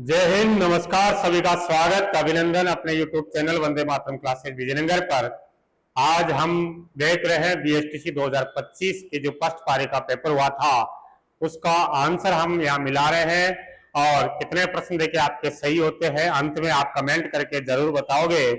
जय हिंद, नमस्कार, सभी का स्वागत, अभिनंदन अपने YouTube channel Vande Mataram classes Vijayanagar पर। आज हम देख रहे हैं बीएसटीसी 2025 के जो फर्स्ट पारी का पेपर हुआ था उसका आंसर हम यहाँ मिला रहे हैं और कितने प्रश्न देखे आपके सही होते हैं अंत में आप कमेंट करके जरूर बताओगे।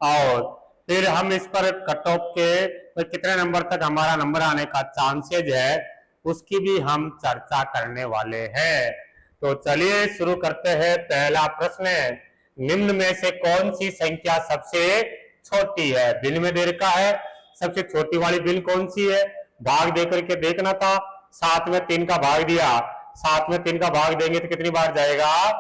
और फिर हम इस पर कट ऑफ के कितने नंबर तक हमारा नंबर आने का चांसेज है उसकी भी हम चर्चा करने वाले हैं। तो चलिए शुरू करते हैं। पहला प्रश्न है, निम्न में से कौन सी संख्या सबसे छोटी है? भिन्न में दे रखा है, सबसे छोटी वाली भिन्न कौन सी है? भाग दे करके देखना था। 7 में 3 का भाग दिया, 7 में 3 का भाग देंगे तो कितनी बार जाएगा?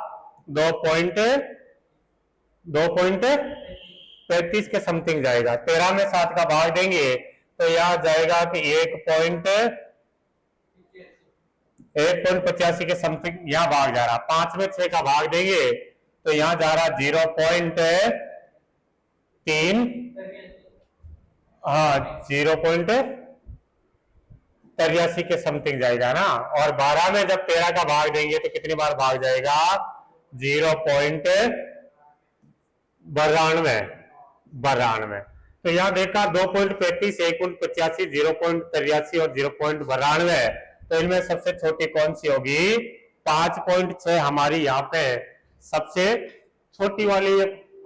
2.35 के समथिंग जाएगा। 13 में 7 का भाग देंगे तो यहां जाएगा कि 1.85 के समथिंग यहां भाग जा रहा। 5 में 6 का भाग देंगे तो यहां जा रहा 0.3, हाँ 0.83 के समथिंग जाएगा ना। और 12 में जब 13 का भाग देंगे तो कितनी बार भाग जाएगा? 0.92। तो यहां देखा 2.35, 1.85, 0.83 और 0.92। तो इनमें सबसे छोटी कौन सी होगी? 5.6 हमारी यहाँ पे सबसे छोटी वाली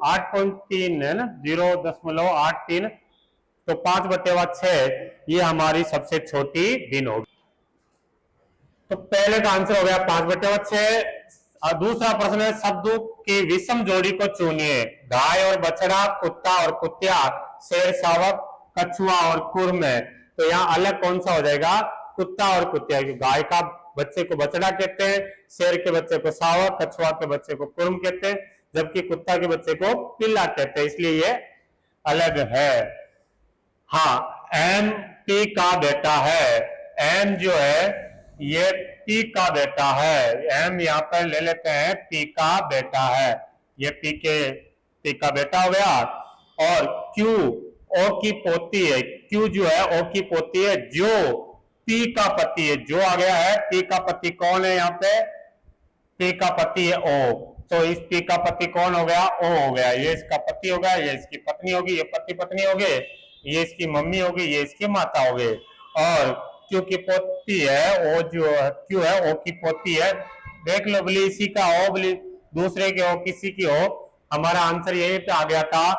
8.3 है ना, 0.83। तो 5/6 ये हमारी सबसे छोटी भिन्न होगी। तो पहले का आंसर हो गया 5/6। और दूसरा प्रश्न है, शब्दों की विषम जोड़ी को चुनिए। गाय और बछड़ा, कुत्ता और कुतिया, शेर शावक, कछुआ और कुर्म। तो यहाँ अलग कौन सा हो जाएगा? कुत्ता और कुतिया। गाय का बच्चे को बछड़ा कहते हैं, शेर के बच्चे को शावक, कछुआ के बच्चे को कुर्म कहते हैं, जबकि कुत्ता के बच्चे को पिल्ला कहते हैं, इसलिए ये अलग है। हाँ, एम पी का बेटा है। एम जो है ये पी का बेटा है। एम यहाँ पर ले लेते हैं, पी का बेटा है। ये पी का बेटा हो गया। और क्यू ओ की पोती है। क्यू जो है ओ की पोती है। जो पी का पति है। जो आ गया है, पी का पति कौन है? यहाँ पे पी का पति है ओ। तो इस पी का पति कौन हो गया? ओ हो गया। ये इसका पति हो गया, ये इसकी पत्नी होगी, ये पति पत्नी हो गए, ये इसकी मम्मी होगी, ये इसकी माता हो गई। और क्यू की पोती है, ओ जो क्यू है ओ की पोती है। देख लो बोली इसी का ओ, बोली दूसरे के हो, किसी की हो। हमारा आंसर यही पे आ गया था।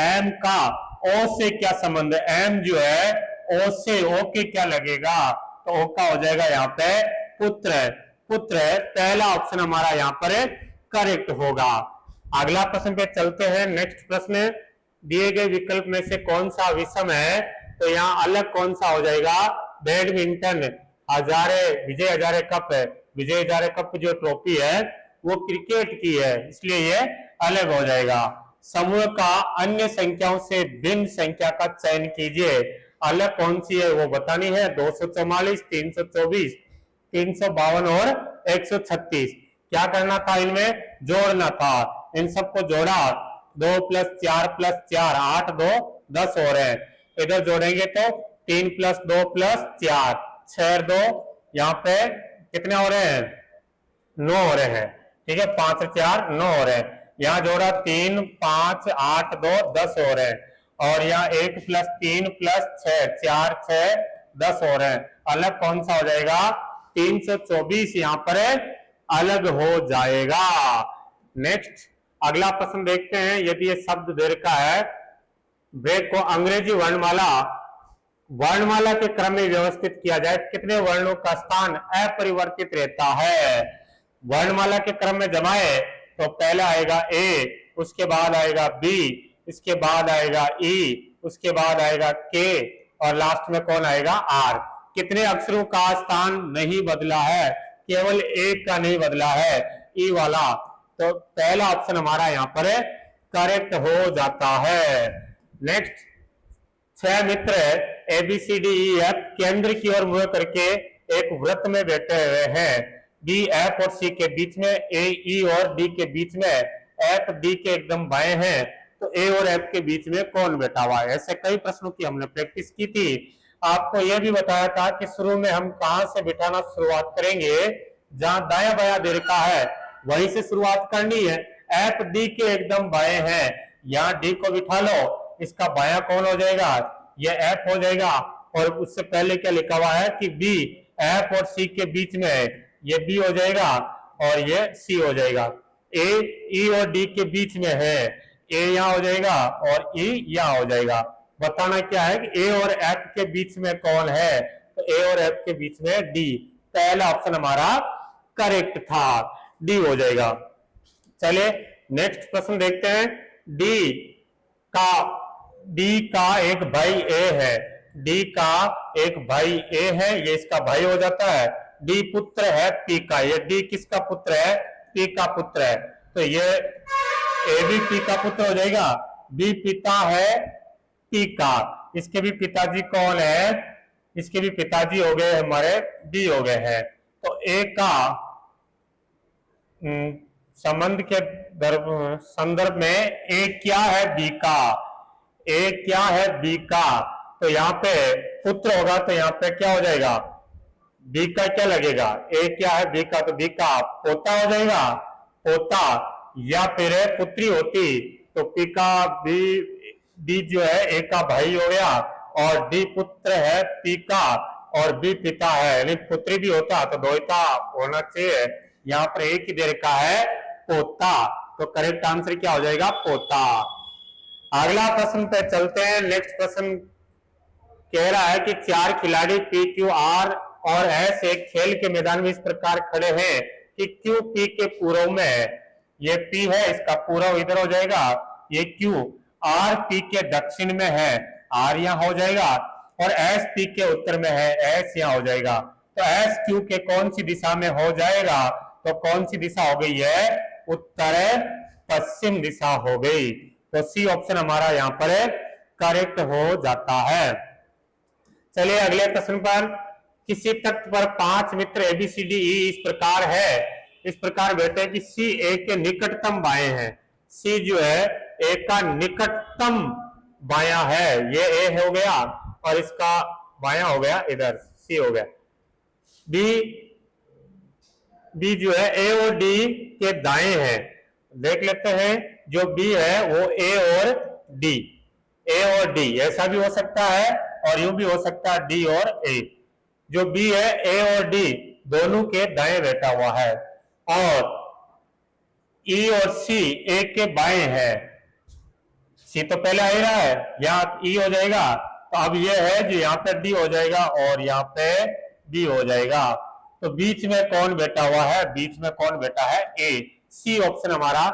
एम का ओ से क्या संबंध है? एम जो है ओ से, ओ के क्या लगेगा? तो ओ का हो जाएगा यहाँ पे पुत्र है। पुत्र है, पहला ऑप्शन हमारा यहाँ पर करेक्ट होगा। अगला प्रश्न पे चलते हैं। नेक्स्ट प्रश्न, दिए गए विकल्प में से कौन सा विषम है? तो यहाँ अलग कौन सा हो जाएगा? बैडमिंटन। विजय हजारे कप है। विजय हजारे कप जो ट्रॉफी है वो क्रिकेट की है, इसलिए ये अलग हो जाएगा। समूह का अन्य संख्याओं से भिन्न संख्या का चयन कीजिए। अलग कौन सी है वो बतानी है। 244, 324, 352 और 136। क्या करना था? इनमें जोड़ना था। इन सबको जोड़ा, 2 + 4 + 4 8, 2 10 हो रहे हैं। इधर जोड़ेंगे तो 3 + 2 + 4 6, 2 यहाँ पे कितने हो रहे हैं? 9 हो रहे हैं। ठीक है, 5 और 4 9 हो रहे हैं। यहाँ जोड़ा 3 5 8 2 10 हो रहे हैं। और यहाँ 1 + 3 + 6 4 6 10 हो रहे हैं। अलग कौन सा हो जाएगा? 324 यहाँ पर अलग हो जाएगा। नेक्स्ट अगला प्रश्न देखते हैं। यदि ये शब्द दे रखा है, ब्रेक को अंग्रेजी वर्णमाला के क्रम में व्यवस्थित किया जाए, कितने वर्णों का स्थान अपरिवर्तित रहता है? वर्णमाला के क्रम में जमाए तो पहला आएगा ए, उसके बाद आएगा बी, इसके बाद आएगा ई, उसके बाद आएगा के और लास्ट में कौन आएगा? आर। कितने अक्षरों का स्थान नहीं बदला है? केवल एक का नहीं बदला है, ई वाला। तो पहला ऑप्शन हमारा यहाँ पर करेक्ट हो जाता है। नेक्स्ट, 6 मित्र ABCDEF केंद्र की ओर मुंह करके एक वृत्त में बैठे हुए हैं। बी एफ और सी के बीच में, ए ई और डी के बीच में, एफ डी के एकदम बाएं हैं। तो ए और एफ के बीच में कौन बैठा हुआ है? ऐसे कई प्रश्नों की हमने प्रैक्टिस की थी। आपको यह भी बताया था कि शुरू में हम कहां से बिठाना शुरुआत करेंगे? जहां दाया बाया दे रखा है वहीं से शुरुआत करनी है। एफ डी के एकदम बाएं है, यहाँ डी को बिठा लो, इसका बायां कौन हो जाएगा, ये एफ हो जाएगा। और उससे पहले क्या लिखा हुआ है कि बी, एफ और सी के बीच में है, ये बी हो जाएगा और ये सी हो जाएगा। ए, ई और डी के बीच में है, ए यहाँ हो जाएगा और ई यहाँ हो जाएगा। बताना क्या है कि ए और एफ के बीच में कौन है, तो ए और एफ के बीच में डी। पहला ऑप्शन हमारा करेक्ट था, डी हो जाएगा। चलिए नेक्स्ट प्रश्न देखते हैं। डी का एक भाई ए है, डी का एक भाई ए है, ये इसका भाई हो जाता है। डी पुत्र है पी का, ये डी किसका पुत्र है, पी का पुत्र है, तो ये ए भी पी का पुत्र हो जाएगा। बी पिता है पी का, इसके भी पिताजी कौन है, इसके भी पिताजी हो गए हमारे डी हो गए हैं। तो ए का संबंध के संदर्भ में ए क्या है बी का, ए क्या है बी का, तो यहाँ पे पुत्र होगा तो यहाँ पे क्या हो जाएगा, बी का क्या लगेगा, ए क्या है बी का, तो बी का पोता हो जाएगा, पोता। या फिर पुत्री होती तो पी का बी जो है ए का भाई हो गया, और डी पुत्र है पी का और बी पिता है, यानी पुत्री भी होता तो द्वैता होना चाहिए। यहाँ पर एक ही दे रखा है पोता, तो करेक्ट आंसर क्या हो जाएगा, पोता। अगला प्रश्न पे चलते हैं। नेक्स्ट प्रश्न कह रहा है कि 4 खिलाड़ी पी क्यू आर और एस एक खेल के मैदान में इस प्रकार खड़े हैं कि क्यू पी के पूर्व में है, ये पी है, इसका पूर्व इधर हो जाएगा, ये क्यू, आर पी के दक्षिण में है, आर यहाँ हो जाएगा, और एस पी के उत्तर में है, एस यहाँ हो जाएगा। तो एस क्यू के कौन सी दिशा में हो जाएगा, तो कौन सी दिशा हो गई है, उत्तर पश्चिम दिशा हो गई। तो सी ऑप्शन हमारा यहाँ पर करेक्ट हो जाता है। चलिए अगले प्रश्न पर। किसी तख्त पर 5 मित्र ABCDE इस प्रकार है, इस प्रकार बैठे कि सी ए के निकटतम बाएं हैं, सी जो है ए का निकटतम बायां है, ये ए हो गया और इसका बायां हो गया इधर सी हो गया। बी जो है ए और डी के दाएं है, देख लेते हैं, जो बी है वो ए और डी, ए और डी ऐसा भी हो सकता है और यूं भी हो सकता है डी और ए। जो बी है ए और डी दोनों के दाएं बैठा हुआ है, और ई और सी ए के बाएं है, सी तो पहले आ ही रहा है, यहाँ ई हो जाएगा, तो अब ये है जो यहाँ पे डी हो जाएगा और यहाँ पे बी हो जाएगा। तो बीच में कौन बैठा हुआ है, बीच में कौन बैठा है, ए। सी ऑप्शन हमारा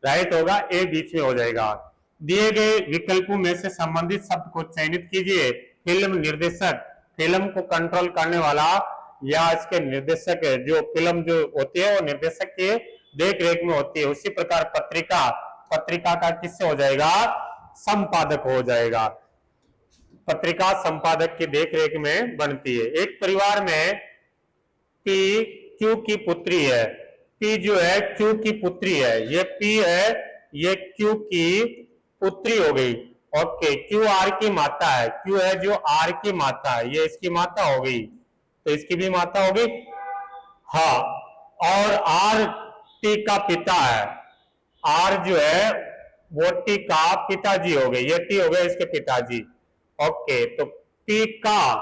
राइट होगा, ए बीच में हो जाएगा। दिए गए विकल्पों में से संबंधित शब्द को चयनित कीजिए। फिल्म निर्देशक, फिल्म को कंट्रोल करने वाला या इसके निर्देशक, जो फिल्म जो होती है वो निर्देशक के देख रेख में होती है। उसी प्रकार पत्रिका, पत्रिका का किससे हो जाएगा, संपादक हो जाएगा, पत्रिका संपादक की देख रेख में बनती है। एक परिवार में पी क्यू की पुत्री है, पी जो है क्यू की पुत्री है, ये पी है, ये क्यू की पुत्री हो गई। ओके, क्यू आर की माता है, क्यू है जो आर की माता है, ये इसकी माता हो गई, तो इसकी भी माता हो गई, हाँ। और आर टी का पिता है, आर जो है वो टी का पिताजी हो गए, ये टी हो गए इसके पिताजी। ओके, तो पी का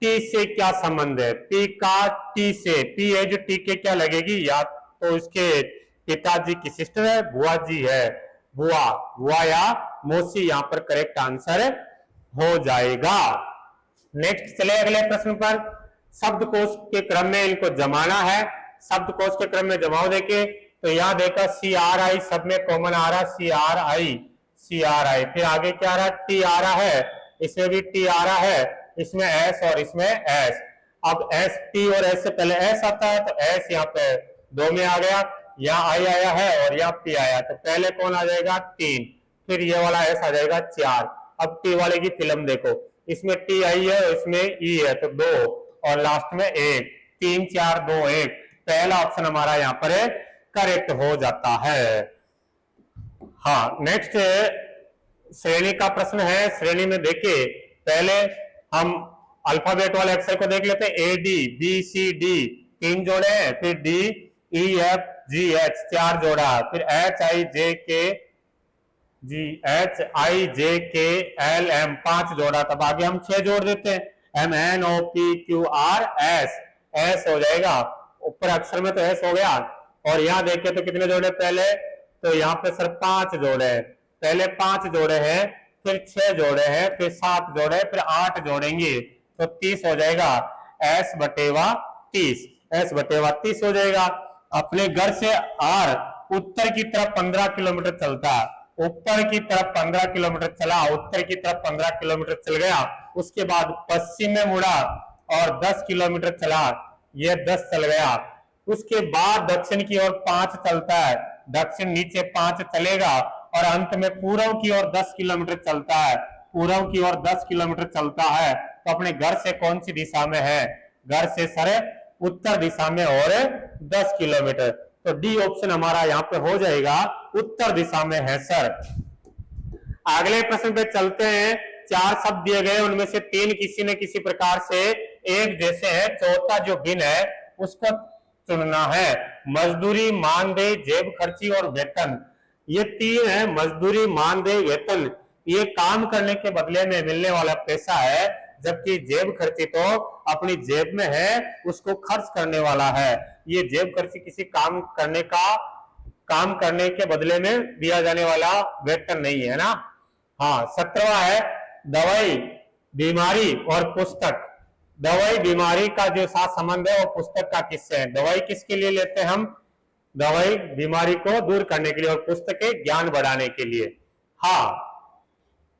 टी से क्या संबंध है, पी का टी से, पी है जो टी के क्या लगेगी, या तो इसके पिताजी की सिस्टर है, बुआ जी है, बुआ, बुआ या मौसी यहाँ पर करेक्ट आंसर हो जाएगा। नेक्स्ट चले अगले प्रश्न पर। शब्दकोश के क्रम में इनको जमाना है, शब्दकोश के क्रम में जमाओ देखे, तो यहाँ देखा सी आर आई, सब में कॉमन आ रहा सी आर आई, सी आर आई, फिर आगे क्या आ रहा टी आ रहा है, इसमें भी टी आ रहा है, इसमें एस और इसमें एस। अब एस, टी और एस से पहले एस आता है, तो एस यहाँ पे 2 में आ गया, यहाँ आई आया है और यहाँ पी आया, तो पहले कौन आ जाएगा 3, फिर ये वाला एस आ जाएगा 4। अब टी वाले की फिल्म देखो, इसमें टी आई है, इसमें ई है, तो 2 और लास्ट में 1, 3 4 2 1, पहला ऑप्शन हमारा यहाँ पर करेक्ट हो जाता है। हाँ, नेक्स्ट श्रेणी का प्रश्न है। श्रेणी में देखिए, पहले हम अल्फाबेट वाले अक्षर को देख लेते हैं, A D B C D 3 जोड़े हैं, फिर D E F G H 4 जोड़ा, फिर एच आई जे के एल एम 5 जोड़ा, तब आगे हम 6 जोड़ देते हैं, M N O P Q R S, S हो जाएगा, ऊपर अक्षर में तो एस हो गया। और यहाँ देखे तो कितने जोड़े पहले, तो यहाँ पे सर 5 जोड़े हैं, पहले 5 जोड़े हैं, फिर 6 जोड़े हैं, फिर 7 जोड़े, फिर 8 जोड़ेंगे तो 30 हो जाएगा, एस बटेवा 30, एस बटेवा 30 हो जाएगा। अपने घर से आर उत्तर की तरफ 15 किलोमीटर चलता है, ऊपर की तरफ 15 किलोमीटर चला, उत्तर की तरफ 15 किलोमीटर चल गया, उसके बाद पश्चिम में मुड़ा और 10 किलोमीटर चला, ये 10 चल गया, उसके बाद दक्षिण की ओर 5 चलता है, दक्षिण नीचे 5 चलेगा और अंत में पूर्व की ओर 10 किलोमीटर चलता है, पूर्व की ओर 10 किलोमीटर चलता है। तो अपने घर से कौन सी दिशा में है, घर से सर उत्तर दिशा में और 10 किलोमीटर, तो डी ऑप्शन हमारा यहाँ पे हो जाएगा, उत्तर दिशा में है सर। अगले प्रश्न पे चलते हैं। 4 शब्द दिए गए, उनमें से 3 किसी न किसी प्रकार से एक जैसे है, चौथा जो भिन्न है उसको चुनना है। मजदूरी, मानदेय, जेब खर्ची और वेतन, ये 3 है, मजदूरी, मानदेय, वेतन, ये काम करने के बदले में मिलने वाला पैसा है, जबकि जेब खर्ची तो अपनी जेब में है, उसको खर्च करने वाला है। ये जेब खर्ची किसी काम करने के बदले में दिया जाने वाला वेतन नहीं है ना। हाँ, 17वां है दवाई, बीमारी और पुस्तक। दवाई बीमारी का जो साथ संबंध है वो पुस्तक का किससे है, दवाई किसके लिए लेते हैं हम, दवाई बीमारी को दूर करने के लिए और पुस्तक ज्ञान बढ़ाने के लिए। हाँ,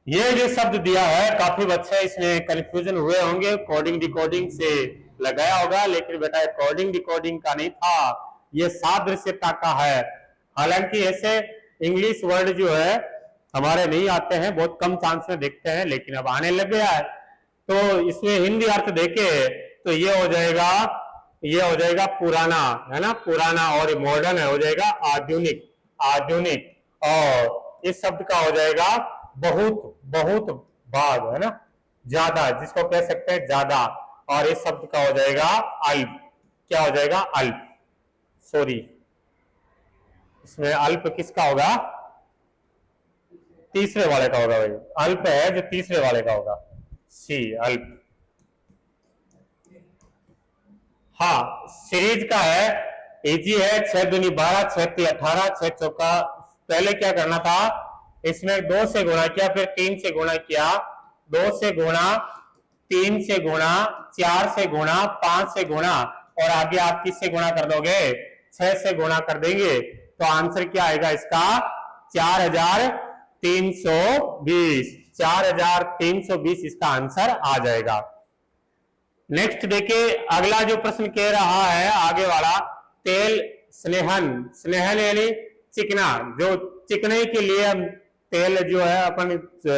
ये जो शब्द दिया है काफी बच्चे इसमें कंफ्यूजन हुए होंगे, कोडिंग डिकोडिंग से लगाया होगा, लेकिन बेटा कोडिंग डिकोडिंग का नहीं था, ये सादृश्यता का है। हालांकि ऐसे इंग्लिश वर्ड जो है हमारे नहीं आते हैं, बहुत कम चांस में देखते हैं, लेकिन अब आने लग गया है, तो इसमें हिंदी अर्थ देखे तो ये हो जाएगा पुराना, है ना, पुराना, और मॉडर्न हो जाएगा आधुनिक, आधुनिक, और इस शब्द का हो जाएगा बहुत, बहुत भाग, है ना, ज्यादा, जिसको कह सकते हैं ज्यादा, और इस शब्द का हो जाएगा अल्प, क्या हो जाएगा अल्प, सॉरी, इसमें अल्प किसका होगा, तीसरे वाले का होगा भाई, अल्प है जो तीसरे वाले का होगा, सी अल्प। हाँ, सीरीज का है, इजी है, 6 दूनी 12, 6 ती 18, 6 चौका, पहले क्या करना था, इसमें 2 से गुणा किया, फिर 3 से गुणा किया, 2 से गुणा, 3 से गुणा, 4 से गुणा, 5 से गुणा, और आगे आप किससे गुणा कर दोगे, 6 से गुणा कर देंगे, तो आंसर क्या आएगा इसका, 4320, 4320 इसका आंसर आ जाएगा। नेक्स्ट देखिए, अगला जो प्रश्न कह रहा है आगे वाला, तेल स्नेहन, स्नेहन यानी चिकना, जो चिकने के लिए हम तेल जो है अपन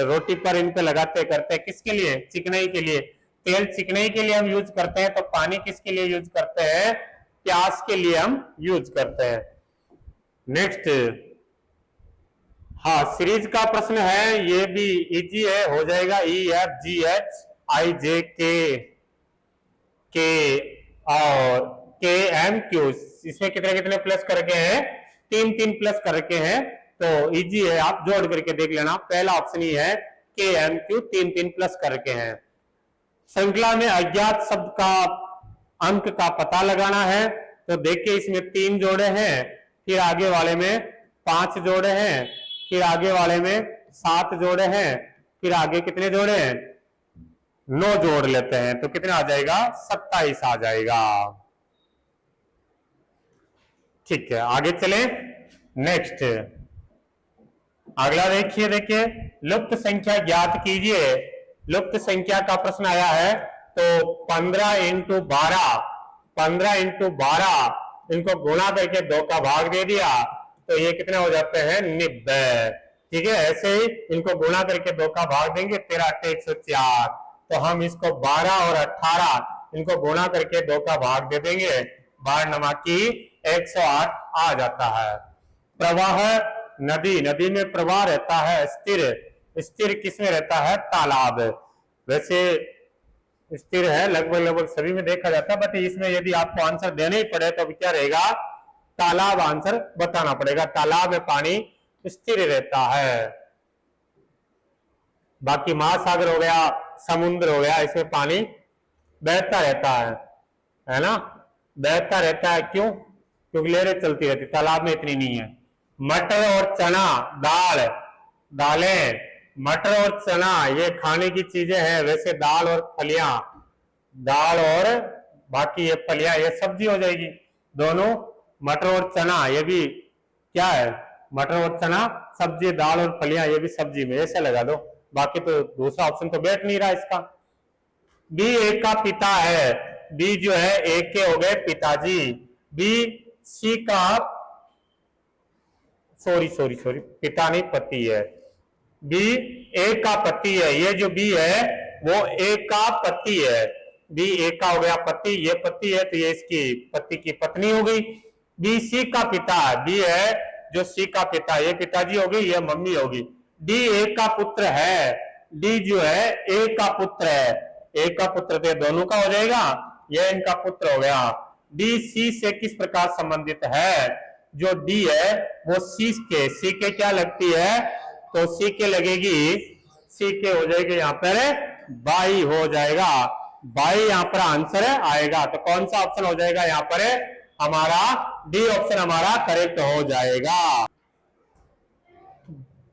रोटी पर इन पे लगाते करते हैं, किसके लिए, चिकनाई के लिए, तेल चिकनाई के लिए हम यूज करते हैं, तो पानी किसके लिए यूज करते हैं, प्यास के लिए हम यूज करते हैं। नेक्स्ट, हाँ, सीरीज का प्रश्न है, ये भी इजी है, हो जाएगा, ई एफ जी एच आई जे के और के एम क्यू, इसमें कितने कितने प्लस करके हैं, 3 प्लस करके हैं, तो इजी है, आप जोड़ करके देख लेना, पहला ऑप्शन ही है के एम क्यू, 3 प्लस करके हैं। श्रृंखला में अज्ञात शब्द का अंक का पता लगाना है, तो देखिए इसमें 3 जोड़े हैं, फिर आगे वाले में 5 जोड़े हैं, फिर आगे वाले में 7 जोड़े हैं, फिर आगे कितने जोड़े हैं, 9 जोड़ लेते हैं, तो कितना आ जाएगा, 27 आ जाएगा। ठीक है, आगे चले। नेक्स्ट, अगला देखिए, लुप्त संख्या ज्ञात कीजिए। लुप्त संख्या का प्रश्न आया है, तो 15 × 12 इनको गुणा करके 2 का भाग दे दिया, तो ये कितने हो जाते हैं, 90। ठीक है, ऐसे ही इनको गुणा करके 2 का भाग देंगे, 13 × 8 = 104, तो हम इसको 12 और 18 इनको गुणा करके 2 का भाग दे देंगे, 12 नमा की 108 आ जाता है। प्रवाह, नदी, नदी में प्रवाह रहता है, स्थिर, स्थिर किसमें रहता है, तालाब। वैसे स्थिर है लगभग सभी में देखा जाता है, बट इसमें यदि आपको आंसर देना ही पड़े तो अब क्या रहेगा, तालाब आंसर बताना पड़ेगा। तालाब में पानी स्थिर रहता है। बाकी महासागर हो गया, समुद्र हो गया, इसमें पानी बहता रहता है ना, बहता रहता है। क्यों? क्योंकि लहरें चलती रहती, तालाब में इतनी नहीं है। मटर और चना, दाल, दालें, मटर और चना ये खाने की चीजें हैं। वैसे दाल और फलियां, दाल और बाकी ये फलियां ये सब्जी हो जाएगी दोनों। मटर और चना ये भी क्या है? मटर और चना सब्जी, दाल और फलियां ये भी सब्जी में, ऐसे लगा दो। बाकी तो दूसरा ऑप्शन तो बैठ नहीं रहा इसका। बी एक का पिता है, बी जो है एक के हो गए पिताजी। बी सी का सॉरी पिता नहीं पति है। बी एक का पति है, ये जो बी है वो एक का पति है। बी एक का हो गया पति, ये पति है तो ये इसकी पति की पत्नी हो गई। बी सी का पिता, बी है जो सी का पिता, ये पिताजी होगी, ये मम्मी होगी। डी एक का पुत्र है, डी जो है एक का पुत्र है, एक का पुत्र तो दोनों का हो जाएगा, ये इनका पुत्र हो गया। डी सी से किस प्रकार संबंधित है? जो डी है वो सी के क्या लगती है? तो सी के लगेगी, सी के हो जाएगी यहाँ पर बाई हो जाएगा। बाई यहाँ पर आंसर आएगा। तो कौन सा ऑप्शन हो जाएगा यहाँ पर? हमारा डी ऑप्शन हमारा करेक्ट हो जाएगा।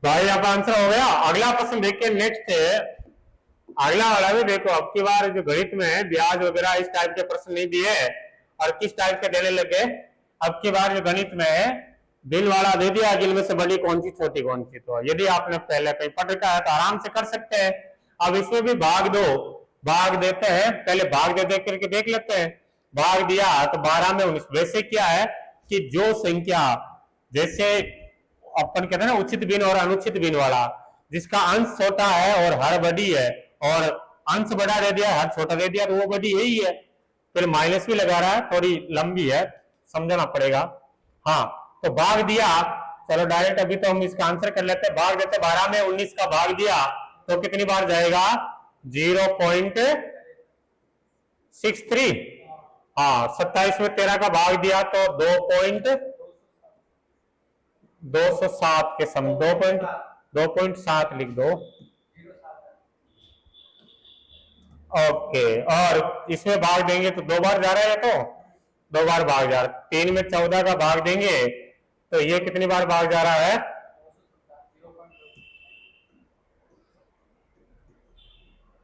भाई यहाँ पर आंसर हो गया। अगला प्रश्न देखिए, नेक्स्ट है अगला वाला भी देखो। अब की बार जो गणित में ब्याज वगैरह इस टाइप के प्रश्न नहीं दिए और किस टाइप के देने लगे। अब की बार जो गणित में बिल वाला दे दिया कि इनमें से बड़ी कौन सी छोटी कौन सी। तो यदि आपने पहले कहीं पढ़ रखा है तो आराम से कर सकते हैं। अब इसमें भी भाग दो, भाग देते हैं, पहले भाग दे करके देख लेते हैं। भाग दिया तो 12 में 19। वैसे क्या है कि जो संख्या, जैसे अपन कहते हैं ना उचित भिन्न और अनुचित भिन्न वाला, जिसका अंश छोटा है और हर बड़ी है, और अंश बड़ा दे दिया हर छोटा दे दिया तो वो बड़ी यही है। फिर माइनस भी लगा रहा है, थोड़ी लंबी है, समझना पड़ेगा। हाँ तो भाग दिया, चलो डायरेक्ट अभी तो हम इसका आंसर कर लेते हैं। भाग देते 12 में 19 का भाग दिया तो कितनी बार जाएगा? 0.63। हाँ 27 में 13 का भाग दिया तो 2.207 के सम 2.7 लिख दो। ओके, और इसमें भाग देंगे तो 2 बार जा रहा है, तो 2 बार भाग जा रहा है। 3 में 14 का भाग देंगे तो ये कितनी बार भाग जा रहा है?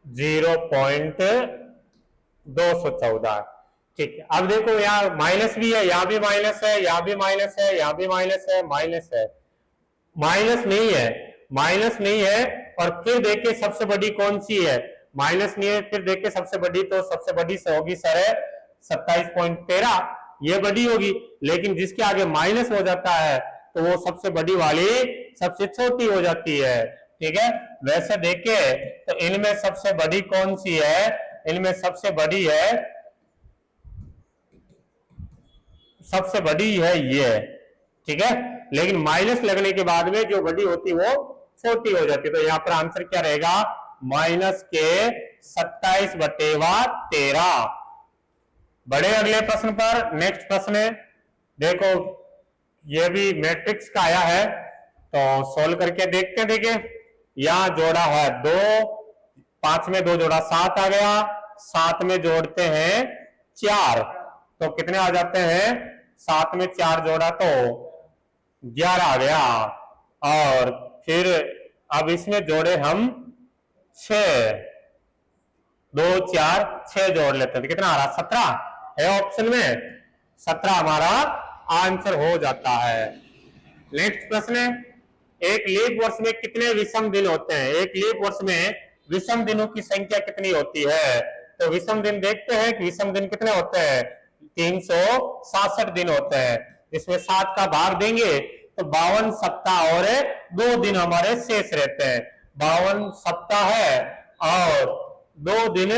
0.214। ठीक है, अब देखो यहाँ माइनस भी है, यहाँ भी माइनस है, यहाँ भी माइनस है, यहाँ भी माइनस है, माइनस है, माइनस नहीं है, माइनस नहीं है। और फिर देखिए सबसे बड़ी कौन सी है? माइनस नहीं है। फिर देखिए सबसे बड़ी, तो सबसे बड़ी से होगी सर 27.13, ये बड़ी होगी। लेकिन जिसके आगे माइनस हो जाता है तो वो सबसे बड़ी वाली सबसे छोटी हो जाती है। ठीक है, वैसे देखे तो इनमें सबसे बड़ी कौन सी है? इनमें सबसे बड़ी है, सबसे बड़ी है ये। ठीक है, लेकिन माइनस लगने के बाद में जो बड़ी होती वो छोटी हो जाती है। तो यहाँ पर आंसर क्या रहेगा? माइनस के 27/13। बड़े अगले प्रश्न पर। नेक्स्ट प्रश्न है, देखो ये भी मैट्रिक्स का आया है तो सोल्व करके देखते हैं। देखिए यहां जोड़ा है 2, 5 में 2 जोड़ा 7 आ गया, 7 में जोड़ते हैं 4 तो कितने आ जाते हैं? 7 में 4 जोड़ा तो 11 आ गया। और फिर अब इसमें जोड़े हम 6, 2 4 6 जोड़ लेते हैं तो कितना आ रहा? 17 है ऑप्शन में। 17 हमारा आंसर हो जाता है। नेक्स्ट प्रश्न है, एक लीप वर्ष में कितने विषम दिन होते हैं? एक लीप वर्ष में विषम दिनों की संख्या कितनी होती है? तो विषम दिन देखते हैं कि विषम दिन कितने होते हैं। 367 दिन होते हैं। इसमें 7 का भाग देंगे तो 52 सप्ताह और 2 दिन हमारे शेष रहते हैं। 52 सप्ताह है और 2 दिन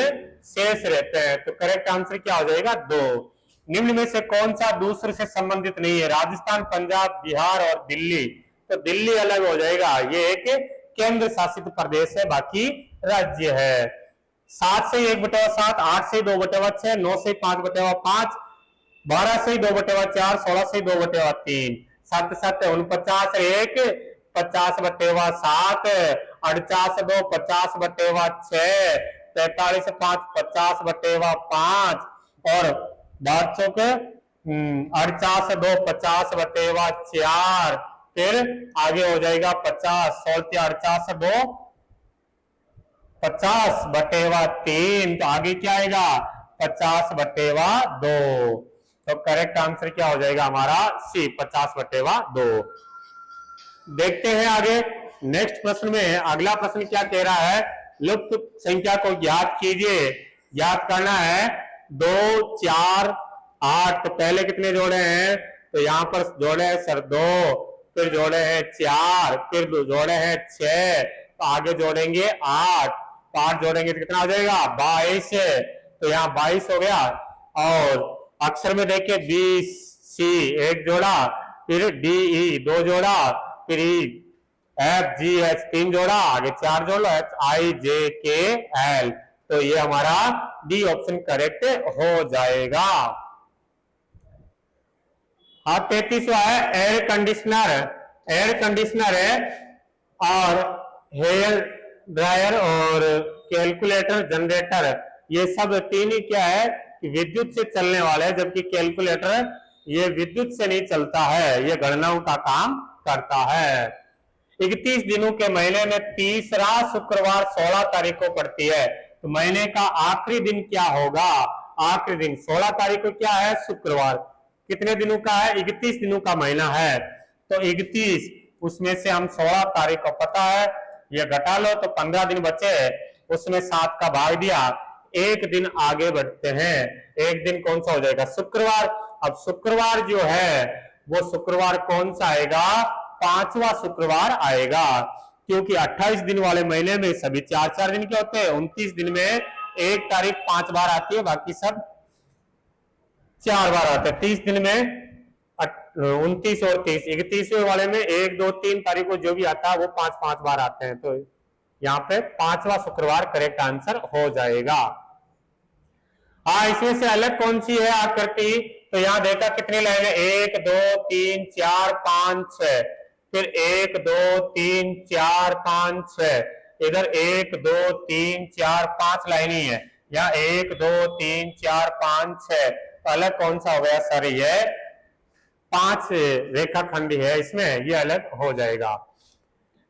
शेष रहते हैं। तो करेक्ट आंसर क्या हो जाएगा? 2। निम्न में से कौन सा दूसरे से संबंधित नहीं है? राजस्थान, पंजाब, बिहार और दिल्ली। तो दिल्ली अलग हो जाएगा, ये एक केंद्र शासित प्रदेश है, बाकी राज्य है। 7 से 1/7, 8 से 2/6, 9 से 5/5, 12 से 2/4, 16 से 2/3, 7 7 49, 1 50/7, 48 2 50/6, 43 5 50/5 और 48 2 50/4, फिर आगे हो जाएगा 50, 16 48 2 50/3, तो आगे क्या आएगा 50/2। तो करेक्ट आंसर क्या हो जाएगा हमारा सी, 50/2। देखते हैं आगे नेक्स्ट प्रश्न में। अगला प्रश्न क्या कह रहा है, लुप्त संख्या को ज्ञात कीजिए। ज्ञात करना है 2 4 8, तो पहले कितने जोड़े हैं, तो यहां पर जोड़े हैं सर 2, फिर जोड़े हैं 4, फिर जोड़े हैं 6, तो आगे जोड़ेंगे 8, तो 8 जोड़ेंगे तो कितना हो जाएगा 22, तो यहाँ 22 हो गया। और अक्षर में देखिए बी सी 1 जोड़ा, फिर डी ई 2 जोड़ा, फिर ई एफ जी एच 3 जोड़ा, आगे 4 जोड़ लो, एच आई जे के एल, तो ये हमारा डी ऑप्शन करेक्ट हो जाएगा। हाँ 33वां है एयर कंडीशनर। एयर कंडीशनर है और हेयर ड्रायर और कैलकुलेटर जनरेटर, ये सब तीन ही क्या है कि विद्युत से चलने वाले हैं, जबकि कैलकुलेटर ये विद्युत से नहीं चलता है, ये गणनाओं का काम करता है। 31 दिनों के महीने में तीसरा शुक्रवार 16 तारीख को पड़ती है, तो महीने का आखिरी दिन क्या होगा, आखिरी दिन 16 तारीख को क्या है शुक्रवार, कितने दिनों का है 31 दिनों का महीना है, तो 31 उसमें से हम 16 तारीख को पता है, ये घटा लो तो 15 दिन बचे, उसमें 7 का भाग दिया, एक दिन आगे बढ़ते हैं, एक दिन कौन सा हो जाएगा शुक्रवार। अब शुक्रवार जो है वो शुक्रवार कौन सा आएगा, 5वां शुक्रवार आएगा, क्योंकि 28 दिन वाले महीने में सभी 4 दिन के होते हैं, 29 दिन में एक तारीख 5 बार आती है, बाकी सब 4 बार आते हैं। 30 दिन में 29 और 30, 31वें वाले में 1 2 3 तारीख को जो भी आता है वो 5 बार आते हैं, तो यहाँ पे 5वां शुक्रवार करेक्ट आंसर हो जाएगा। हाँ इसमें से अलग कौन सी है आकृति, तो यहाँ देखा कितनी लाइन है 1 2 3 4 5 6, फिर 1 2 3 4 5 6, इधर 1 2 3 4 5 लाइन ही है, यहाँ 1 2 3 4 5 6, तो अलग कौन सा हो गया सर, ये 5 रेखाखंड है इसमें, ये अलग हो जाएगा।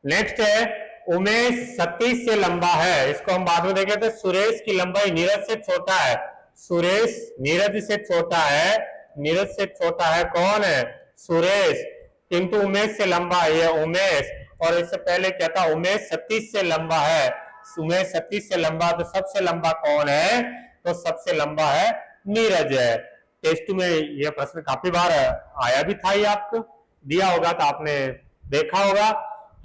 नेक्स्ट है उमेश सतीश से लंबा है, इसको हम बाद में देखें, तो सुरेश की लंबाई नीरज से छोटा है, सुरेश नीरज से छोटा है, नीरज से छोटा है कौन है सुरेश, किंतु उमेश से लंबा है ये उमेश, और इससे पहले क्या था उमेश सतीश से लंबा है, उमेश सतीश से लंबा, तो सबसे लंबा कौन है, तो सबसे लंबा है नीरज है। टेस्ट में यह प्रश्न काफी बार आया भी था, ये आपको दिया होगा तो आपने देखा होगा।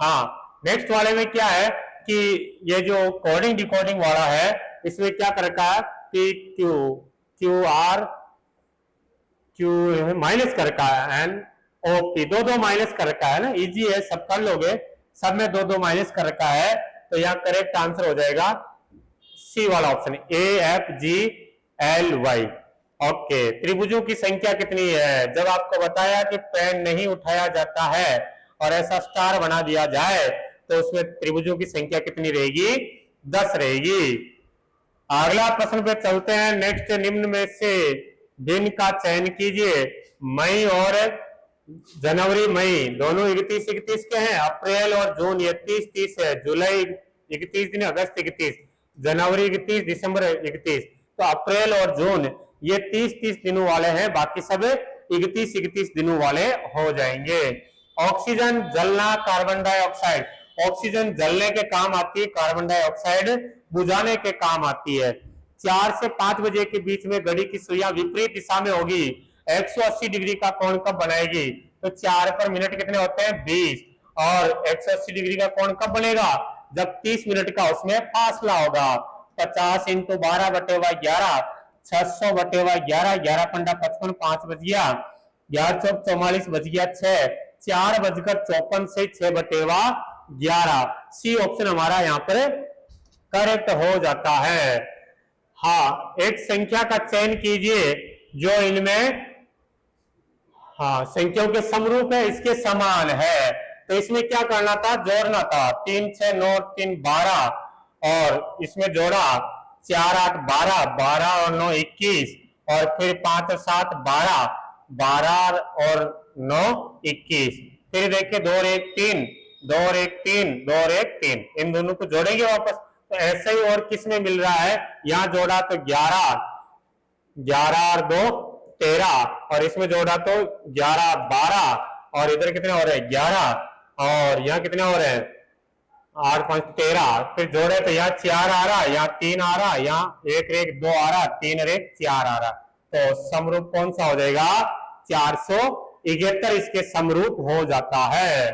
हाँ नेक्स्ट वाले में क्या है कि ये जो कोडिंग डिकोडिंग वाला है इसमें क्या कर रखा है कि क्यू आर क्यू माइनस कर रखा है एन ओ पी, दो माइनस कर रखा है ना, इजी है सब कर लोगे, सब में दो माइनस कर रखा है, तो यहाँ करेक्ट आंसर हो जाएगा सी वाला ऑप्शन AFGLY। ओके त्रिभुजों की संख्या कितनी है, जब आपको बताया कि पेन नहीं उठाया जाता है और ऐसा स्टार बना दिया जाए तो उसमें त्रिभुजों की संख्या कितनी रहेगी, 10 रहेगी। अगला प्रश्न पे चलते हैं। नेक्स्ट निम्न में से दिन का चयन कीजिए, मई और जनवरी मई दोनों 31 के हैं, अप्रैल और जून ये 30 है, जुलाई 31 दिन, अगस्त 31, जनवरी 31, दिसंबर 31, तो अप्रैल और जून ये 30 दिनों वाले हैं, बाकी सब 31 दिनों वाले हो जाएंगे। ऑक्सीजन जलना, कार्बन डाइऑक्साइड, ऑक्सीजन जलने के काम आती है, कार्बन डाइऑक्साइड बुझाने के काम आती है। 4 से 5 बजे के बीच में घड़ी की सुइयां विपरीत दिशा में होगी, 180 डिग्री का कोण कब बनाएगी, तो 4 पर मिनट कितने होते हैं 20, और 180 डिग्री का कोण कब बनेगा, जब 30 मिनट का उसमें फासला होगा। 50 × 12/11, 600/11, 11 पंडा 55, 5 बज गया, 11 चौक 44 बज गया 6, 4:54 से 6/11, सी ऑप्शन हमारा यहाँ पर करेक्ट हो जाता है। हाँ एक संख्या का चयन कीजिए जो इनमें हाँ, संख्याओं के समरूप है, इसके समान है। तो इसमें क्या करना था, जोड़ना था। 3 6 9 3 12 और इसमें जोड़ा 4 8 12, 12 और 9 21 और फिर 5 और 7 12, 12 और 9 21। फिर देखिए 2 और 1 3, 2 और 1 3, 2 और 1 3, इन दोनों को जोड़ेंगे वापस। तो ऐसे ही और किस में मिल रहा है, यहां जोड़ा तो 11, 11 और 2 13 और इसमें जोड़ा तो 11 12 और इधर कितने हो रहे हैं 11 और यहाँ कितने हो रहे हैं 8 5 13। फिर जोड़े तो यहाँ 4 आ रहा, यहाँ 3 आ रहा, यहाँ 1 1 2 आ रहा, 3 और 1 4 आ रहा। तो समरूप कौन सा हो जाएगा, 471 इसके समरूप हो जाता है।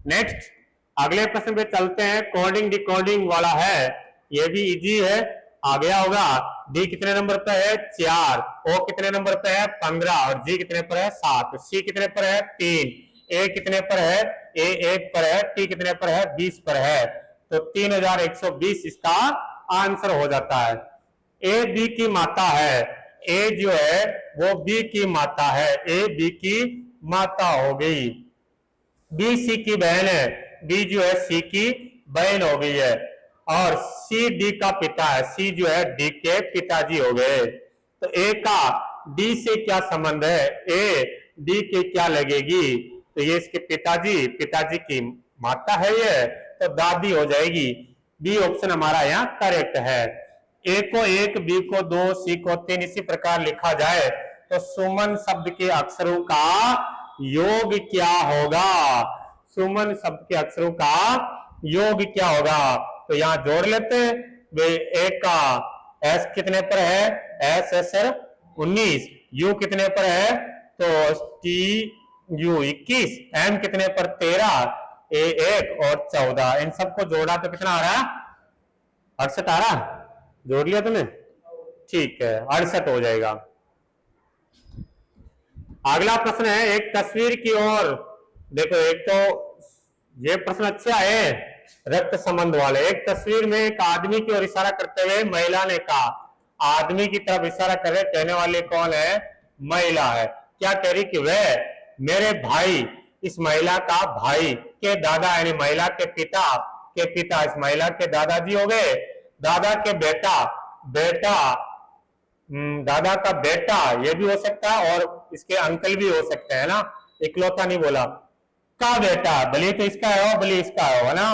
नेक्स्ट अगले प्रश्न पे चलते हैं, कोडिंग डिकोडिंग वाला है, ये भी इजी है, आ गया होगा। डी कितने नंबर पे है 4, ओ कितने नंबर पे है 15 और जी कितने पर है 7, सी कितने पर है 3, ए कितने पर है, ए 1 पर है, टी कितने पर है 20 पर है। तो 3120 इसका आंसर हो जाता है। ए बी की माता है, ए जो है वो बी की माता है, ए बी की माता हो गई। बी सी की बहन है, बी जो है सी की बहन हो गई है। और सी डी का पिता है, सी जो है डी के पिताजी हो गए। तो ए का डी से क्या संबंध है, ए डी के क्या लगेगी, तो ये इसके पिताजी, पिताजी की माता है ये, तो दादी हो जाएगी। बी ऑप्शन हमारा यहाँ करेक्ट है। ए को 1, बी को 2, सी को 3 इसी प्रकार लिखा जाए तो सुमन शब्द के अक्षरों का योग क्या होगा, सुमन शब्द के अक्षरों का योग क्या होगा। तो यहां जोड़ लेते हैं, वे एक का एस कितने पर है, एस एस 19, यू कितने पर है तो टी यू 21, एम कितने पर 13, ए 1 और 14, इन सबको जोड़ा तो कितना आ रहा, 68 आ रहा, जोड़ लिया तुमने, ठीक है 68 हो जाएगा। अगला प्रश्न है, एक तस्वीर की ओर देखो, एक तो ये प्रश्न अच्छा है रक्त संबंध वाले। एक तस्वीर में एक आदमी की ओर इशारा करते हुए महिला ने कहा, आदमी की तरफ इशारा कर रहे, कहने वाले कौन है, महिला है। क्या कह रही कि वह मेरे भाई, इस महिला का भाई के दादा यानी महिला के पिता इस महिला के दादाजी हो गए, दादा के बेटा, दादा का बेटा ये भी हो सकता है और इसके अंकल भी हो सकते हैं ना, इकलौता नहीं बोला, का बेटा, भले तो इसका है भले इसका है ना,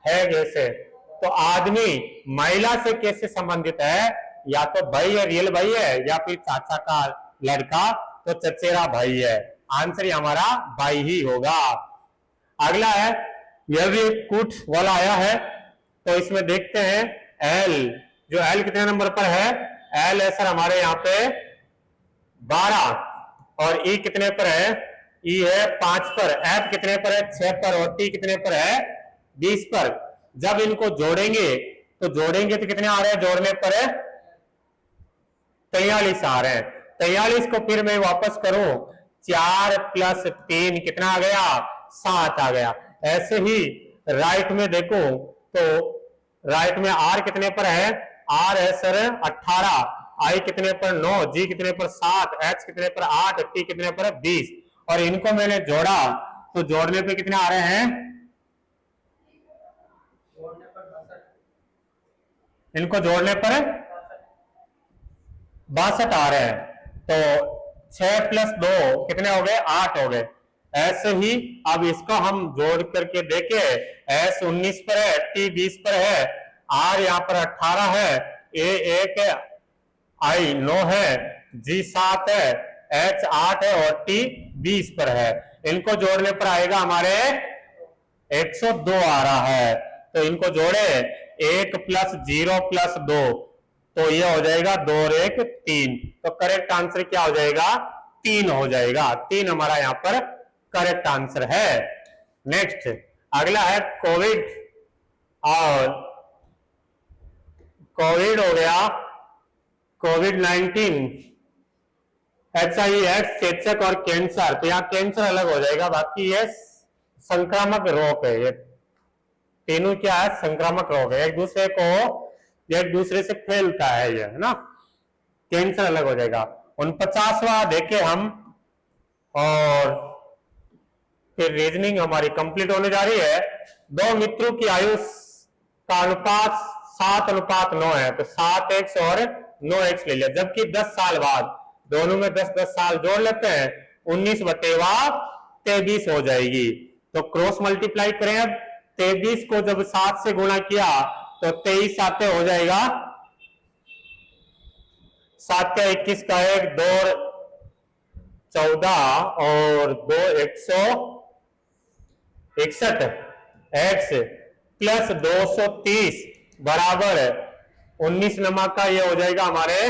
है जैसे। तो आदमी महिला से कैसे संबंधित है, या तो भाई है, रियल भाई है, या फिर चाचा का लड़का तो चचेरा भाई है। आंसर हमारा भाई ही होगा। अगला है, यह भी एक कूट वाला आया है, तो इसमें देखते हैं एल, जो एल कितने नंबर पर है, एल है सर हमारे यहाँ पे 12 और ई कितने पर है, ई है 5 पर, एफ कितने पर है 6 पर और टी कितने पर है 20 पर। जब इनको जोड़ेंगे तो कितने आ रहे हैं, जोड़ने पर 43 आ रहे हैं। 43 को फिर मैं वापस करूं, 4 + 3 कितना आ गया, 7 आ गया। ऐसे ही राइट में देखो तो राइट में आर कितने पर है, आर है सर 18, आई कितने पर 9, जी कितने पर 7, एच कितने पर 8, टी कितने पर 20 और इनको मैंने जोड़ा तो जोड़ने पे कितने आ रहे हैं, इनको जोड़ने पर 62 आ रहे हैं। तो 6 + 2 कितने हो गए, 8 हो गए। ऐसे ही अब इसको हम जोड़ करके देखे, एस 19 पर है, टी 20 पर है, आर यहाँ पर 18 है, ए 1 है, आई 9 है, जी 7 है, एच 8 है और टी 20 पर है। इनको जोड़ने पर आएगा हमारे 102 आ रहा है। तो इनको जोड़े 1 + 0 + 2 तो ये हो जाएगा 2 और 1 3। तो करेक्ट आंसर क्या हो जाएगा, 3 हो जाएगा। 3 हमारा यहाँ पर करेक्ट आंसर है। नेक्स्ट अगला है कोविड, और कोविड हो गया कोविड-19, HIV/AIDS, चेचक और कैंसर। तो यहाँ कैंसर अलग हो जाएगा, बाकी ये संक्रामक रोग है। ये तीनों क्या है, संक्रामक रोग है, एक दूसरे से फैलता है ये, है ना। कैंसर अलग हो जाएगा। 49वां देखे हम, और फिर रीजनिंग हमारी कंप्लीट होने जा रही है। दो मित्रों की आयु का अनुपात 7:9 है, तो 7x और 9x ले लिया, जबकि 10 साल बाद दोनों में 10-10 साल जोड़ लेते हैं, 19/23 हो जाएगी। तो क्रॉस मल्टीप्लाई करें, अब 23 को जब 7 से गुणा किया तो 23 आते हो जाएगा, 7 का 21 का 1, 2 14 और 2 161 x प्लस 230 बराबर 19 नमा का ये हो जाएगा हमारे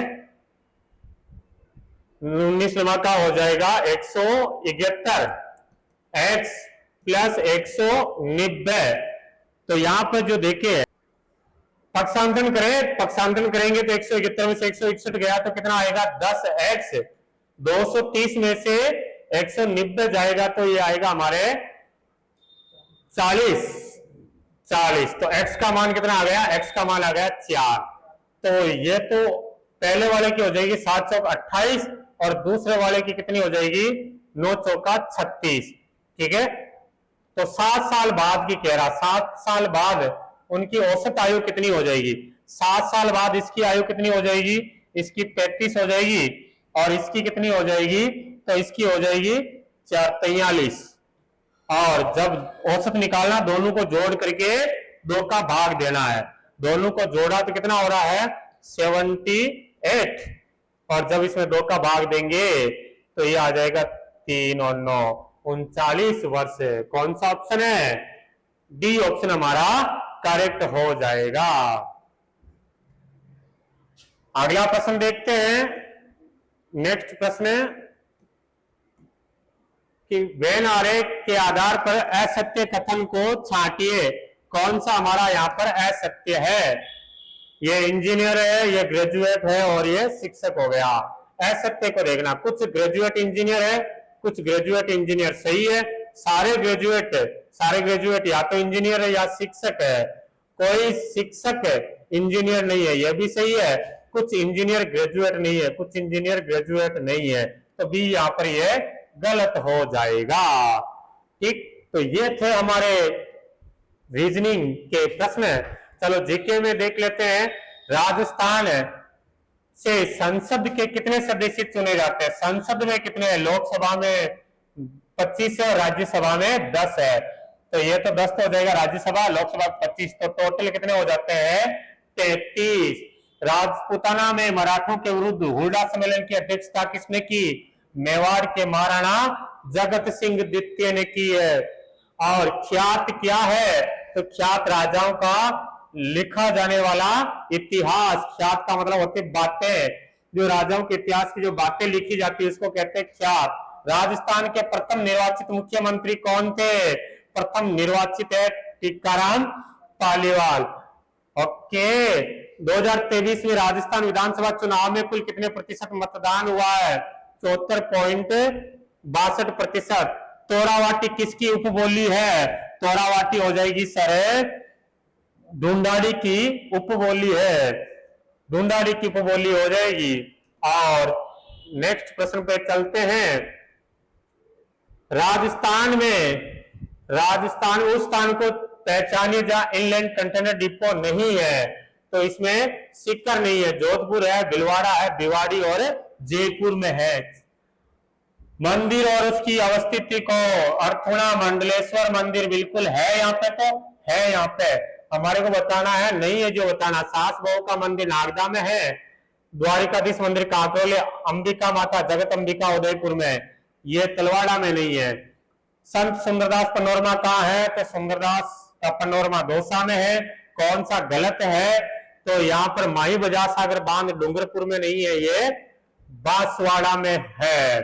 19 नमा का हो जाएगा 171 x प्लस 190। तो यहां पर जो देखे पक्षांतरण करें, पक्षांतरण करेंगे तो 171 में से 161 गया तो कितना आएगा 10x, 230 में से 190 जाएगा तो ये आएगा हमारे 40। तो x का मान कितना आ गया, x का मान आ गया 4। तो ये तो पहले वाले की हो जाएगी 7 चौक 28 और दूसरे वाले की कितनी हो जाएगी 9 चौका 36। ठीक है, तो 7 साल बाद की कह रहा, 7 साल बाद उनकी औसत आयु कितनी हो जाएगी, 7 साल बाद इसकी आयु कितनी हो जाएगी, इसकी 35 हो जाएगी और इसकी कितनी हो जाएगी, तो इसकी हो जाएगी 43। और जब औसत निकालना दोनों को जोड़ करके 2 का भाग देना है, दोनों को जोड़ा तो कितना हो रहा है 78 और जब इसमें 2 का भाग देंगे तो ये आ जाएगा 3 और 9 39 वर्ष। कौन सा ऑप्शन है, डी ऑप्शन हमारा करेक्ट हो जाएगा। अगला प्रश्न देखते हैं। नेक्स्ट प्रश्न है कि वेन आरेख के आधार पर असत्य कथन को छांटिए। कौन सा हमारा यहां पर असत्य है, ये इंजीनियर है, ये ग्रेजुएट है और ये शिक्षक हो गया। असत्य को देखना, कुछ ग्रेजुएट इंजीनियर है, कुछ ग्रेजुएट इंजीनियर सही है, सारे ग्रेजुएट या तो इंजीनियर है या शिक्षक है, कोई शिक्षक इंजीनियर नहीं है, यह भी सही है, कुछ इंजीनियर ग्रेजुएट नहीं है, कुछ इंजीनियर ग्रेजुएट नहीं है, तो बी यहां पर ये गलत हो जाएगा। ठीक, तो ये थे हमारे रीजनिंग के प्रश्न। चलो जीके में देख लेते हैं। राजस्थान से संसद के कितने सदस्य चुने जाते हैं, संसद में कितने हैं, लोकसभा में 25 है और राज्यसभा में 10 है, तो ये तो 10 तो हो जाएगा, राज्यसभा लोकसभा 25, तो टोटल कितने हो जाते हैं 33। राजपूताना में मराठों के विरुद्ध हुडा सम्मेलन की अध्यक्षता किसने की, मेवाड़ के महाराणा जगत सिंह द्वितीय ने की है। और ख्यात क्या है, तो ख्यात राजाओं का लिखा जाने वाला इतिहास, ख्यात का मतलब होते बातें, जो राजाओं के इतिहास की जो बातें लिखी जाती है उसको कहते हैं ख्यात। राजस्थान के प्रथम निर्वाचित मुख्यमंत्री कौन थे, प्रथम निर्वाचित है टीकाराम पालीवाल। ओके, 2023 में राजस्थान विधानसभा चुनाव में कुल कितने प्रतिशत मतदान हुआ है, 74.62%। तोरावाटी किसकी उपबोली है, तोरावाटी हो जाएगी सर ढूंढाड़ी की उपबोली है, ढूंढाड़ी की उपबोली हो जाएगी। और नेक्स्ट प्रश्न पे चलते हैं। राजस्थान उस स्थान को पहचानिए जहां इनलैंड कंटेनर डिपो नहीं है, तो इसमें सीकर नहीं है, जोधपुर है, भिलवाड़ा है, भिवाड़ी और जयपुर में है। मंदिर और उसकी अवस्थिति को, अर्थुणा मंडलेश्वर मंदिर बिल्कुल है यहाँ पे, तो है यहाँ पे, हमारे को बताना है, नहीं है जो बताना। सास बहू का मंदिर नागदा में है, द्वारिकाधीश मंदिर काकोले, अंबिका माता जगत अंबिका उदयपुर में, ये तलवाड़ा में नहीं है। संत सुंदरदास पनोरमा कहाँ है, तो सुंदरदास का पनोरमा दौसा में है। कौन सा गलत है, तो यहाँ पर माही बजाज सागर बांध डूंगरपुर में नहीं है, ये बांसवाड़ा में है।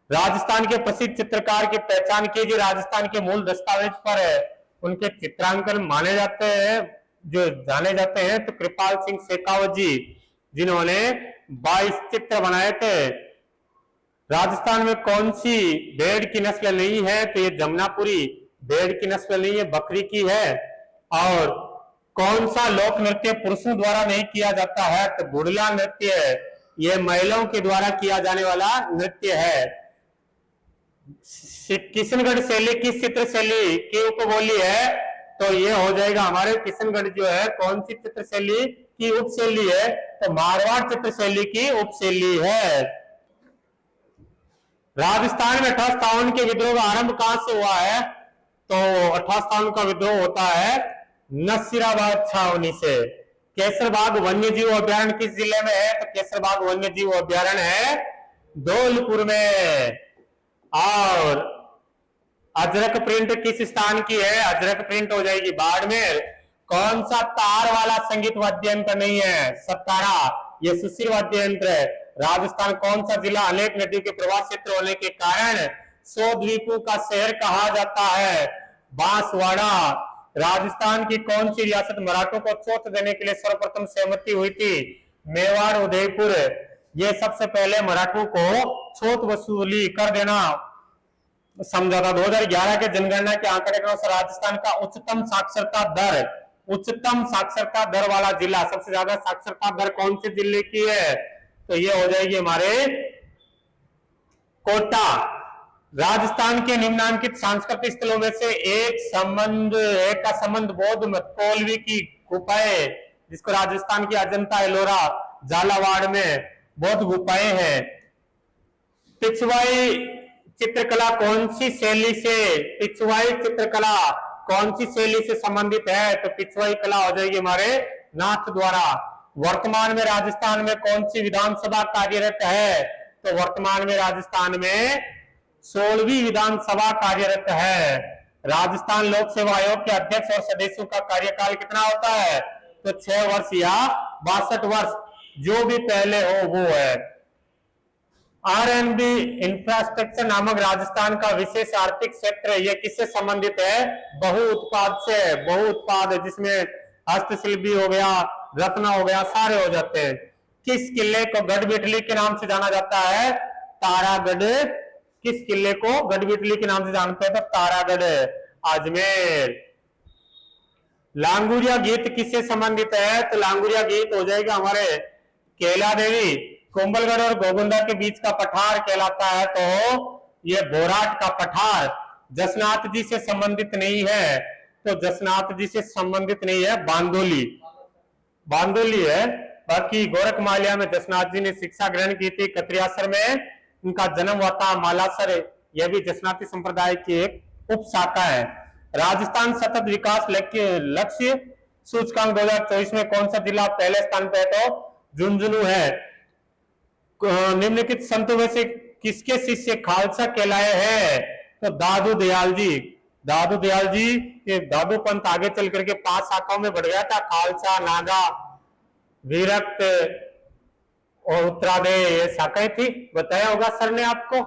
राजस्थान के प्रसिद्ध चित्रकार की पहचान कीजिए। राजस्थान के मूल दस्तावेज पर उनके चित्रांकन माने जाते हैं, जो जाने जाते हैं, तो कृपाल सिंह शेखावत जी, जिन्होंने 22 चित्र बनाए थे। राजस्थान में कौन सी भेड़ की नस्ल नहीं है, तो ये जमुनापुरी भेड़ की नस्ल नहीं है, बकरी की है। और कौन सा लोक नृत्य पुरुषों द्वारा नहीं किया जाता है, तो गुड़ला नृत्य, ये महिलाओं के द्वारा किया जाने वाला नृत्य है। किशनगढ़ शैली किस चित्र शैली की उपबोली है? तो ये हो जाएगा हमारे किशनगढ़ जो है कौन सी चित्र शैली की उपशैली है? तो मारवाड़ चित्र शैली की उपशैली है। राजस्थान में 58 के विद्रोह का आरंभ कहां से हुआ है? तो 58 का विद्रोह होता है नसीराबाद छावनी से। केसरबाग वन्य जीव अभ्यारण्य किस जिले में है? तो केसरबाग वन्य जीव अभ्यारण्य है धौलपुर में। और अजरक प्रिंट किस स्थान की है? अजरक प्रिंट हो जाएगी बाड़मेर। कौन सा तार वाला संगीत वाद्य यंत्र नहीं है? सतारा, ये सुशील वाद्य यंत्र है। राजस्थान कौन सा जिला अनेक नदियों के प्रवाह क्षेत्र होने के कारण 100 द्वीपों का शहर कहा जाता है? बांसवाड़ा। राजस्थान की कौन सी रियासत मराठों को छूट देने के लिए सर्वप्रथम सहमति हुई थी? मेवाड़, उदयपुर। ये सबसे पहले मराठों को छूट वसूली कर देना समझौता। 2011 के जनगणना के आंकड़े के अनुसार राजस्थान का उच्चतम साक्षरता दर वाला जिला, सबसे ज्यादा साक्षरता दर कौन से जिले की है? तो ये हो जाएगी हमारे कोटा। राजस्थान के निम्नांकित सांस्कृतिक स्थलों में से एक का संबंध बौद्ध मत कोलवी की गुफाएं, जिसको राजस्थान की अजंता, एलोरा, झालावाड़ में बौद्ध गुफाएं हैं। पिछवाई चित्रकला कौन सी शैली से पिछवाई चित्रकला कौन सी शैली से संबंधित है? तो पिछवाई कला हो जाएगी हमारे नाथ द्वारा। वर्तमान में राजस्थान में कौन सी विधानसभा कार्यरत है? तो वर्तमान में राजस्थान में 16वीं विधानसभा कार्यरत है। राजस्थान लोक सेवा आयोग के अध्यक्ष और सदस्यों का कार्यकाल कितना होता है? तो 6 वर्ष या 62 वर्ष, जो भी पहले हो वो है। आरएनबी इंफ्रास्ट्रक्चर नामक राजस्थान का विशेष आर्थिक क्षेत्र, यह किससे संबंधित है? बहुउत्पाद से। बहुउत्पाद जिसमें हस्तशिल्प भी हो गया, रत्न हो गया, सारे हो जाते हैं। किस किले को गढ़बिटली के नाम से जाना जाता है? तारागढ़। किस किले को गढ़बिटली के नाम से जानते हैं? तो तारागढ़, अजमेर। लांगुरिया गीत किससे संबंधित है? तो लांगुरिया गीत हो जाएगा हमारे केला देवी। कुंभलगढ़ और गोगुंदा के बीच का पठार कहलाता है, तो ये बोराट का पठार। जसनाथ जी से संबंधित नहीं है, तो जसनाथ जी से संबंधित नहीं है, बांदोली है। बाकी गोरखमालिया में जसनाथ जी ने शिक्षा ग्रहण की थी। कत्रियासर में उनका जन्म हुआ था। मालासर, यह भी जसनाती संप्रदाय की एक उप शाखा है। राजस्थान सतत विकास लक्ष्य सूचकांक 2024 में कौन सा जिला पहले स्थान पे है? तो झुंझुनू है। निम्नलिखित संतों में से किसके शिष्य खालसा कहलाए हैं? तो दादू दयाल जी। दादू दयाल जी, ये दादू पंथ आगे चल करके 5 शाखाओं में बढ़ गया था, खालसा, नागा, विरक्त और उत्तरादेय, ये शाखाएं थी। बताया होगा सर ने आपको।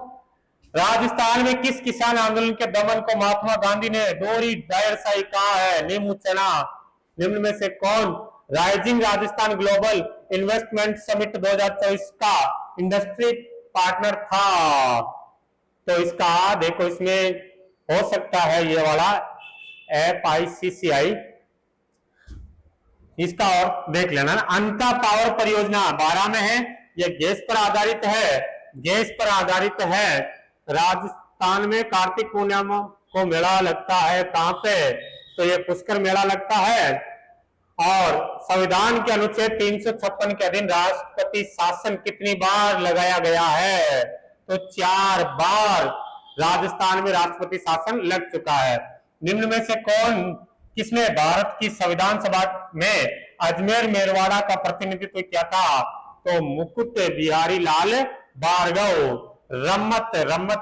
राजस्थान में किस किसान आंदोलन के दमन को महात्मा गांधी ने दोहरी डायरशाही कहा है? नीमू चना। निम्न में से कौन rising Rajasthan global investment summit 2024 का इंडस्ट्री पार्टनर था? तो इसका देखो, इसमें हो सकता है ये वाला FICCI, इसका और देख लेना। अंता पावर परियोजना 12 में है, यह गैस पर आधारित है। गैस पर आधारित है। राजस्थान में कार्तिक पूर्णिमा को मेला लगता है, कहां पे? तो ये पुष्कर मेला लगता है। और संविधान के अनुच्छेद 356 के अधीन राष्ट्रपति शासन कितनी बार लगाया गया है? तो 4 बार राजस्थान में राष्ट्रपति शासन लग चुका है। निम्न में से किसने भारत की संविधान सभा में अजमेर मेरवाड़ा का प्रतिनिधित्व किया था? तो मुकुट बिहारी लाल भार्गव। रम्मत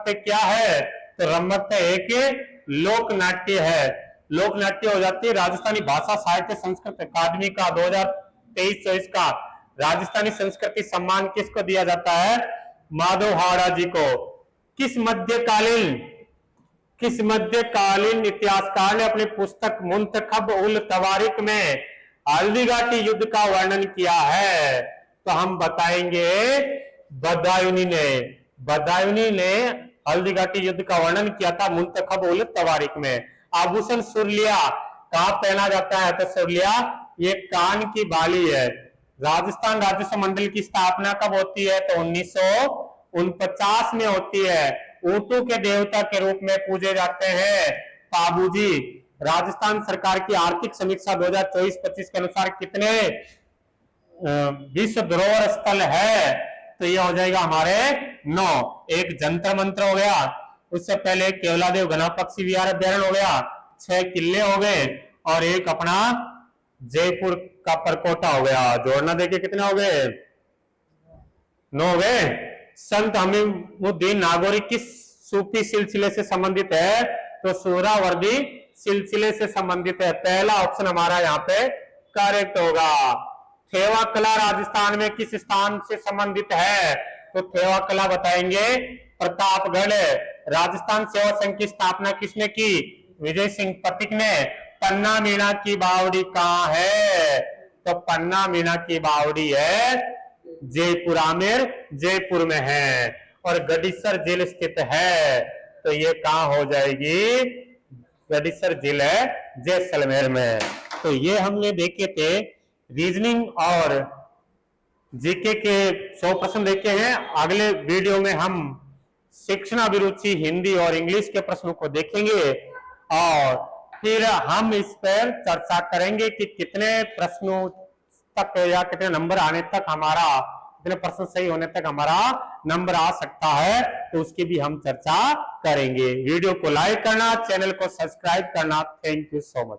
क्या है? तो रम्मत एक लोक नाट्य है। लोक नाट्य हो जाती है। राजस्थानी भाषा साहित्य संस्कृत अकादमी का 2023-24 का राजस्थानी संस्कृति सम्मान किसको दिया जाता है? माधव हावड़ा जी को। किस मध्यकालीन इतिहासकार ने अपनी पुस्तक मुंतखब उल तवारिक में हल्दीघाटी युद्ध का वर्णन किया है? तो हम बताएंगे बदायूनी ने हल्दीघाटी युद्ध का वर्णन किया था मुंतखब उल तवारिक में। आभूषण सुरलिया कहां पहना जाता है? तो सुरलिया ये कान की बाली है। राजस्थान राजस्व मंडल की स्थापना कब होती है? तो 1949 में होती है। ऊँटों के देवता के रूप में पूजे जाते हैं पाबू जी। राजस्थान सरकार की आर्थिक समीक्षा 2024-25 के अनुसार कितने विश्व धरोहर स्थल है? तो ये हो जाएगा हमारे 9। एक जंतर मंत्र हो गया, उससे पहले केवलादेव घना पक्षी विहार अभ्यारण्य हो गया, 6 किले हो गए, और एक अपना जयपुर का परकोटा हो गया। जोड़ना देखिए कितने हो गए? 9 हो गए। संत हमीमुद्दीन नागौरी किस सूफी सिलसिले से संबंधित है? तो सुहरावर्दी सिलसिले से संबंधित है। पहला ऑप्शन हमारा यहाँ पे करेक्ट होगा। थेवा कला राजस्थान में किस स्थान से संबंधित है? तो थेवा कला बताएंगे प्रतापगढ़। राजस्थान सेवा संघ की स्थापना किसने की? विजय सिंह पथिक ने। पन्ना मीना की बावड़ी कहाँ है? तो पन्ना मीना की बावड़ी है जयपुर, आमेर जयपुर में है, और गडीसर जेल स्थित है, तो ये कहाँ हो जाएगी? गडीसर जेल है जैसलमेर में। तो ये हमने देखे थे रीजनिंग और जीके के 100 प्रश्न देखे हैं। अगले वीडियो में हम शिक्षण अभिरुचि हिंदी और इंग्लिश के प्रश्नों को देखेंगे, और फिर हम इस पर चर्चा करेंगे कि कितने प्रश्नों तक या कितने नंबर आने तक हमारा, कितने प्रश्न सही होने तक हमारा नंबर आ सकता है, तो उसकी भी हम चर्चा करेंगे। वीडियो को लाइक करना, चैनल को सब्सक्राइब करना। Thank you so much.